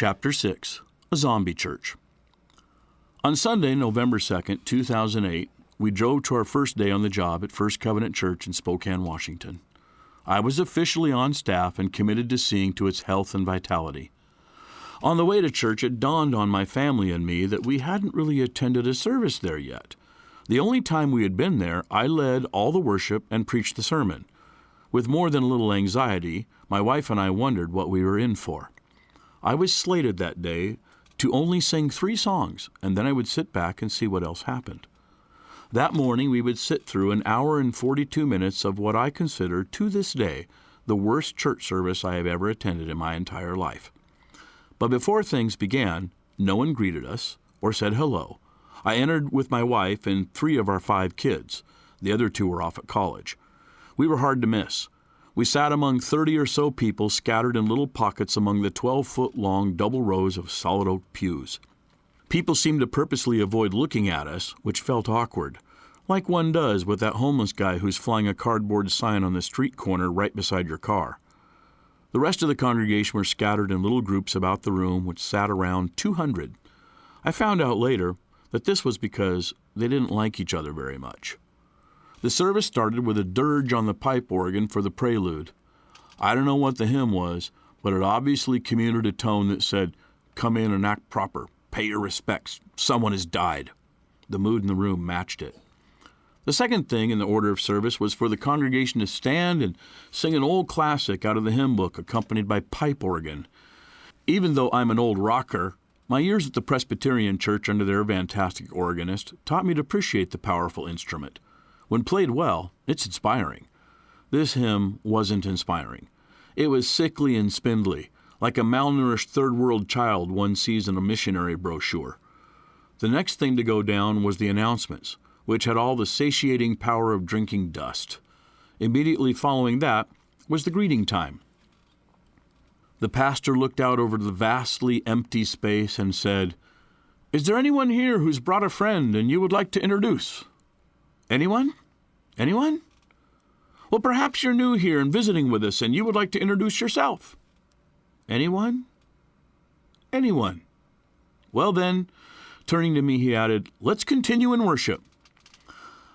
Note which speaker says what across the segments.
Speaker 1: Chapter 6, A Zombie Church. On Sunday, November 2nd, 2008, we drove to our first day on the job at First Covenant Church in Spokane, Washington. I was officially on staff and committed to seeing to its health and vitality. On the way to church, it dawned on my family and me that we hadn't really attended a service there yet. The only time we had been there, I led all the worship and preached the sermon. With more than a little anxiety, my wife and I wondered what we were in for. I was slated that day to only sing 3 songs, and then I would sit back and see what else happened. That morning, we would sit through an hour and 42 minutes of what I consider, to this day, the worst church service I have ever attended in my entire life. But before things began, no one greeted us or said hello. I entered with my wife and 3 of our 5 kids. The other 2 were off at college. We were hard to miss. We sat among 30 or so people scattered in little pockets among the 12-foot-long double rows of solid oak pews. People seemed to purposely avoid looking at us, which felt awkward, like one does with that homeless guy who's flying a cardboard sign on the street corner right beside your car. The rest of the congregation were scattered in little groups about the room, which sat around 200. I found out later that this was because they didn't like each other very much. The service started with a dirge on the pipe organ for the prelude. I don't know what the hymn was, but it obviously commuted a tone that said, "Come in and act proper. Pay your respects. Someone has died." The mood in the room matched it. The second thing in the order of service was for the congregation to stand and sing an old classic out of the hymn book accompanied by pipe organ. Even though I'm an old rocker, my years at the Presbyterian Church under their fantastic organist taught me to appreciate the powerful instrument. When played well, it's inspiring. This hymn wasn't inspiring. It was sickly and spindly, like a malnourished third-world child one sees in a missionary brochure. The next thing to go down was the announcements, which had all the satiating power of drinking dust. Immediately following that was the greeting time. The pastor looked out over the vastly empty space and said, "Is there anyone here who's brought a friend and you would like to introduce?" Anyone? Anyone? Well, perhaps you're new here and visiting with us and you would like to introduce yourself. Anyone? Anyone? Well then, turning to me, he added, "Let's continue in worship."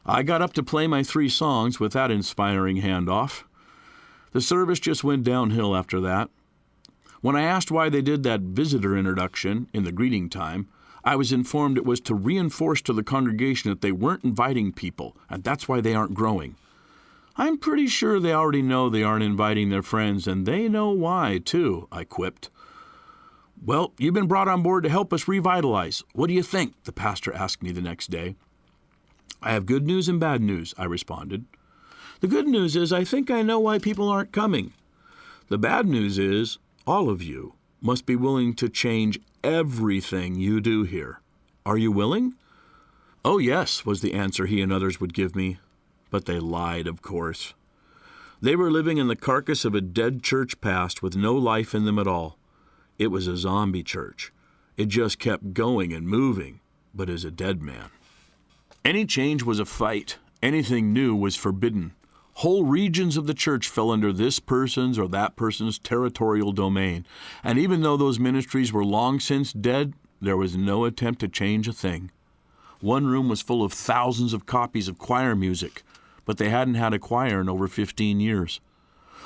Speaker 1: I got up to play my 3 songs with that inspiring handoff. The service just went downhill after that. When I asked why they did that visitor introduction in the greeting time, I was informed it was to reinforce to the congregation that they weren't inviting people, and that's why they aren't growing. I'm pretty sure they already know they aren't inviting their friends, and they know why, too, I quipped. "Well, you've been brought on board to help us revitalize. What do you think?" the pastor asked me the next day. "I have good news and bad news," I responded. "The good news is I think I know why people aren't coming. The bad news is all of you must be willing to change everything you do here. Are you willing?" "Oh, yes," was the answer he and others would give me. But they lied, of course. They were living in the carcass of a dead church past with no life in them at all. It was a zombie church. It just kept going and moving, but as a dead man. Any change was a fight. Anything new was forbidden. Whole regions of the church fell under this person's or that person's territorial domain. And even though those ministries were long since dead, there was no attempt to change a thing. One room was full of thousands of copies of choir music, but they hadn't had a choir in over 15 years.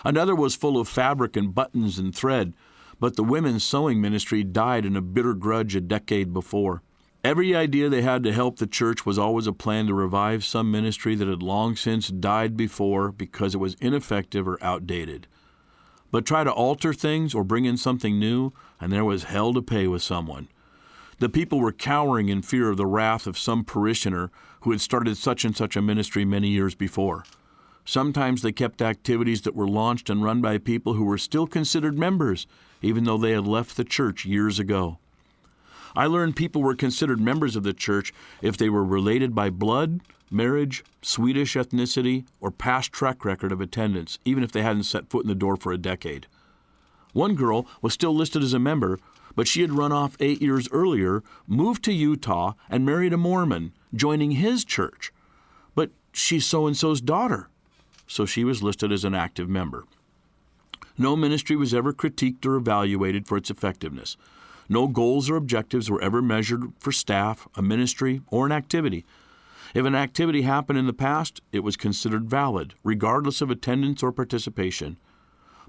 Speaker 1: Another was full of fabric and buttons and thread, but the women's sewing ministry died in a bitter grudge a decade before. Every idea they had to help the church was always a plan to revive some ministry that had long since died before because it was ineffective or outdated. But try to alter things or bring in something new, and there was hell to pay with someone. The people were cowering in fear of the wrath of some parishioner who had started such and such a ministry many years before. Sometimes they kept activities that were launched and run by people who were still considered members, even though they had left the church years ago. I learned people were considered members of the church if they were related by blood, marriage, Swedish ethnicity, or past track record of attendance, even if they hadn't set foot in the door for a decade. One girl was still listed as a member, but she had run off 8 years earlier, moved to Utah, and married a Mormon, joining his church. But she's so-and-so's daughter, so she was listed as an active member. No ministry was ever critiqued or evaluated for its effectiveness. No goals or objectives were ever measured for staff, a ministry, or an activity. If an activity happened in the past, it was considered valid, regardless of attendance or participation.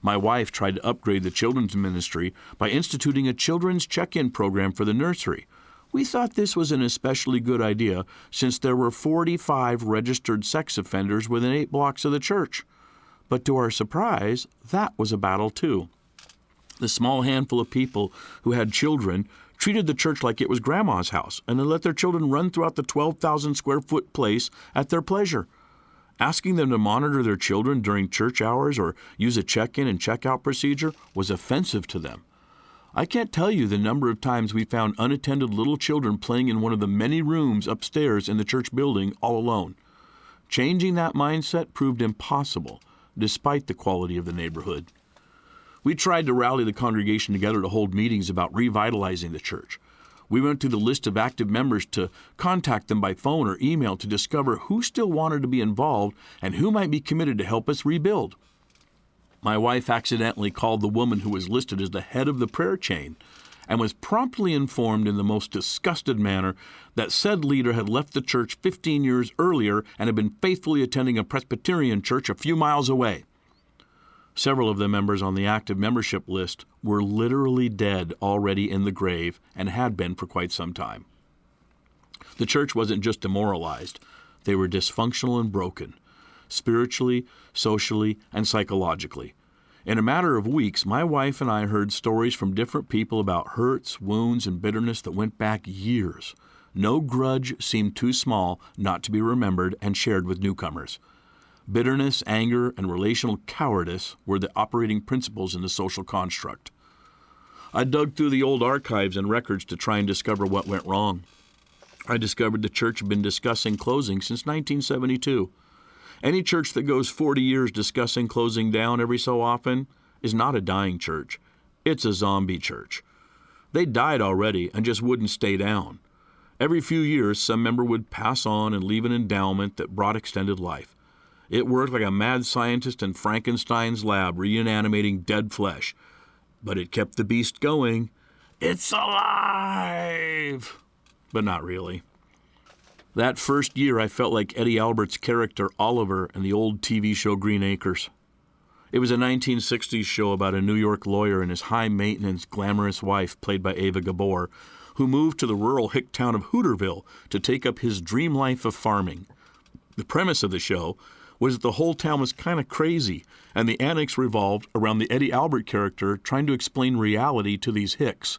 Speaker 1: My wife tried to upgrade the children's ministry by instituting a children's check-in program for the nursery. We thought this was an especially good idea since there were 45 registered sex offenders within 8 blocks of the church. But to our surprise, that was a battle too. The small handful of people who had children treated the church like it was grandma's house, and they let their children run throughout the 12,000 square foot place at their pleasure. Asking them to monitor their children during church hours or use a check-in and check-out procedure was offensive to them. I can't tell you the number of times we found unattended little children playing in one of the many rooms upstairs in the church building all alone. Changing that mindset proved impossible, despite the quality of the neighborhood. We tried to rally the congregation together to hold meetings about revitalizing the church. We went through the list of active members to contact them by phone or email to discover who still wanted to be involved and who might be committed to help us rebuild. My wife accidentally called the woman who was listed as the head of the prayer chain and was promptly informed in the most disgusted manner that said leader had left the church 15 years earlier and had been faithfully attending a Presbyterian church a few miles away. Several of the members on the active membership list were literally dead already in the grave and had been for quite some time. The church wasn't just demoralized. They were dysfunctional and broken, spiritually, socially, and psychologically. In a matter of weeks, my wife and I heard stories from different people about hurts, wounds, and bitterness that went back years. No grudge seemed too small not to be remembered and shared with newcomers. Bitterness, anger, and relational cowardice were the operating principles in the social construct. I dug through the old archives and records to try and discover what went wrong. I discovered the church had been discussing closing since 1972. Any church that goes 40 years discussing closing down every so often is not a dying church. It's a zombie church. They died already and just wouldn't stay down. Every few years, some member would pass on and leave an endowment that brought extended life. It worked like a mad scientist in Frankenstein's lab reanimating dead flesh. But it kept the beast going. It's alive! But not really. That first year, I felt like Eddie Albert's character Oliver in the old TV show Green Acres. It was a 1960s show about a New York lawyer and his high-maintenance, glamorous wife, played by Ava Gabor, who moved to the rural hick town of Hooterville to take up his dream life of farming. The premise of the show was that the whole town was kind of crazy, and the annex revolved around the Eddie Albert character trying to explain reality to these hicks.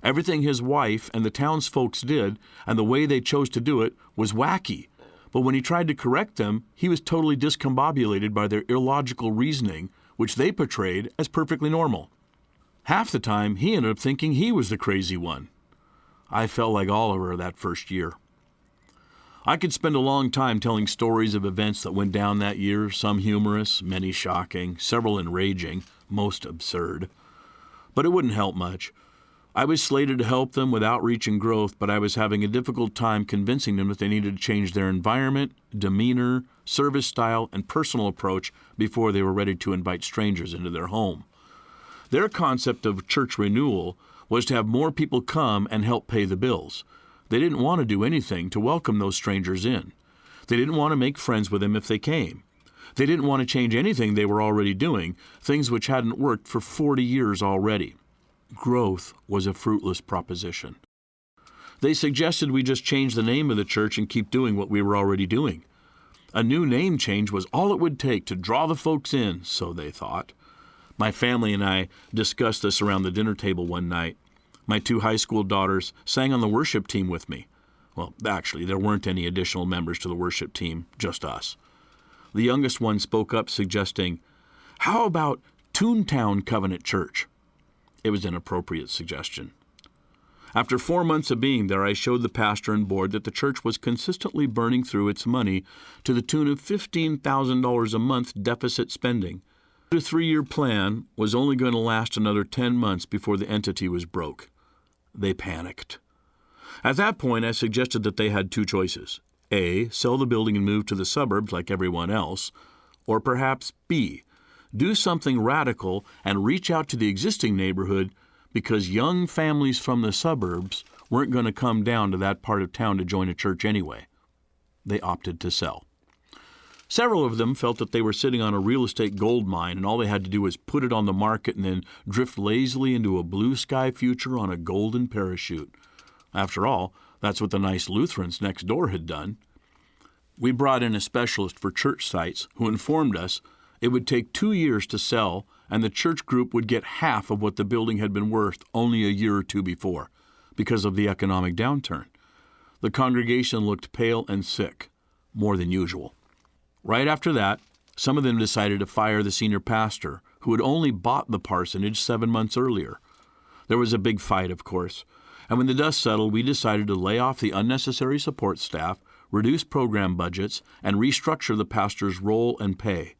Speaker 1: Everything his wife and the townsfolks did, and the way they chose to do it, was wacky. But when he tried to correct them, he was totally discombobulated by their illogical reasoning, which they portrayed as perfectly normal. Half the time, he ended up thinking he was the crazy one. I felt like Oliver that first year. I could spend a long time telling stories of events that went down that year, some humorous, many shocking, several enraging, most absurd. But it wouldn't help much. I was slated to help them with outreach and growth, but I was having a difficult time convincing them that they needed to change their environment, demeanor, service style, and personal approach before they were ready to invite strangers into their home. Their concept of church renewal was to have more people come and help pay the bills. They didn't want to do anything to welcome those strangers in. They didn't want to make friends with them if they came. They didn't want to change anything they were already doing, things which hadn't worked for 40 years already. Growth was a fruitless proposition. They suggested we just change the name of the church and keep doing what we were already doing. A new name change was all it would take to draw the folks in, so they thought. My family and I discussed this around the dinner table one night. My 2 high school daughters sang on the worship team with me. Well, actually, there weren't any additional members to the worship team, just us. The youngest one spoke up, suggesting, "How about Toontown Covenant Church?" It was an appropriate suggestion. After 4 months of being there, I showed the pastor and board that the church was consistently burning through its money to the tune of $15,000 a month deficit spending. The 3-year plan was only going to last another 10 months before the entity was broke. They panicked. At that point, I suggested that they had 2 choices. A, sell the building and move to the suburbs like everyone else, or perhaps B, do something radical and reach out to the existing neighborhood, because young families from the suburbs weren't going to come down to that part of town to join a church anyway. They opted to sell. Several of them felt that they were sitting on a real estate gold mine and all they had to do was put it on the market and then drift lazily into a blue sky future on a golden parachute. After all, that's what the nice Lutherans next door had done. We brought in a specialist for church sites who informed us it would take 2 years to sell and the church group would get half of what the building had been worth only a year or two before because of the economic downturn. The congregation looked pale and sick, more than usual. Right after that, some of them decided to fire the senior pastor, who had only bought the parsonage 7 months earlier. There was a big fight, of course, and when the dust settled, we decided to lay off the unnecessary support staff, reduce program budgets, and restructure the pastor's role and pay.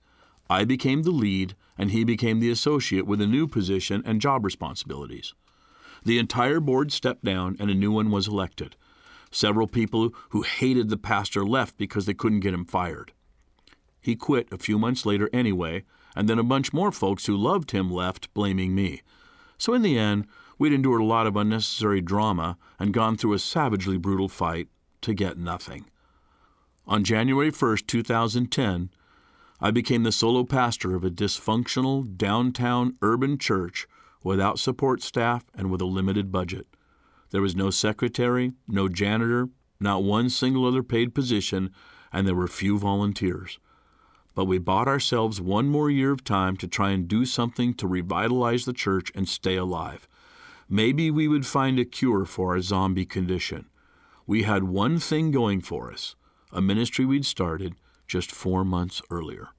Speaker 1: I became the lead, and he became the associate with a new position and job responsibilities. The entire board stepped down, and a new one was elected. Several people who hated the pastor left because they couldn't get him fired. He quit a few months later anyway, and then a bunch more folks who loved him left, blaming me. So in the end, we'd endured a lot of unnecessary drama and gone through a savagely brutal fight to get nothing. On January 1st, 2010, I became the solo pastor of a dysfunctional downtown urban church without support staff and with a limited budget. There was no secretary, no janitor, not one single other paid position, and there were few volunteers. But we bought ourselves 1 more year of time to try and do something to revitalize the church and stay alive. Maybe we would find a cure for our zombie condition. We had one thing going for us, a ministry we'd started just 4 months earlier.